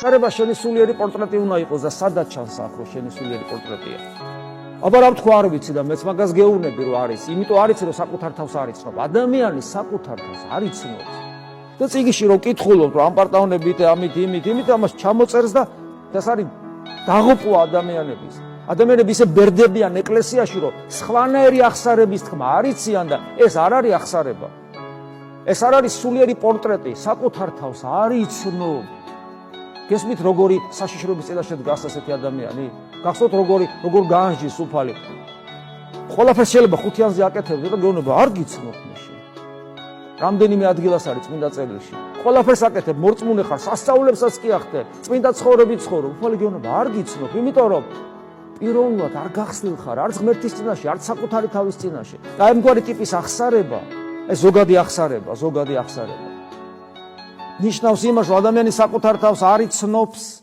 ხარება შენი სულიერი პორტრეტი უნდა იყოს და სადაც ჩანს აქ რომ შენი სულიერი პორტრეტია. აბა რა თქვა არ ვიცი და მეც მაგას გეუბნები რომ არის, იმიტომ არ იცი რომ საკუთარ თავს არ იცნობ. ადამიანი საკუთარ თავს არ იცნობს. და წიგნში რომ კითხულობ რომ ამ პარტავნებით, ამით ამას ჩამოწერს და ეს არის დაღუპვა ადამიანების. ადამიანები ისე ბერდებიან ეკლესიაში რომ სხვანაირი აღსარების თქმა არ იციან და ეს არ არის აღსარება. ეს არ არის სულიერი პორტრეტი, საკუთარ თავს არ იცნობ. გესმით როგორი საშიშროების წინაშე დგას ასეთი ადამიანი? გახსოვთ როგორ გაანჟის უფალი. ყველაფერს შეიძლება ხუთიანზე აკეთებდე და გეუბნება არ გიცნობ მაშინ. რამდენიმე ადგილას არის წმინდა წერილში. ყველაფერს აკეთებ, მორწმუნე ხარ, სასწაულებსაც კი ახდე, წმინდა ცხოვრებით ცხოვრობ. უფალი გეუბნება არ გიცნობ, იმიტომ რომ პიროვნულად არ გახსნილ ხარ, არც ღმერთის წინაშე, არც საკუთარი თავის წინაშე. და ამგვარი ტიპის აღსარება, ეს ზოგადი აღსარება. ნიშნავს იმას, რომ ადამიანი საკუთარ თავს არ იცნობს.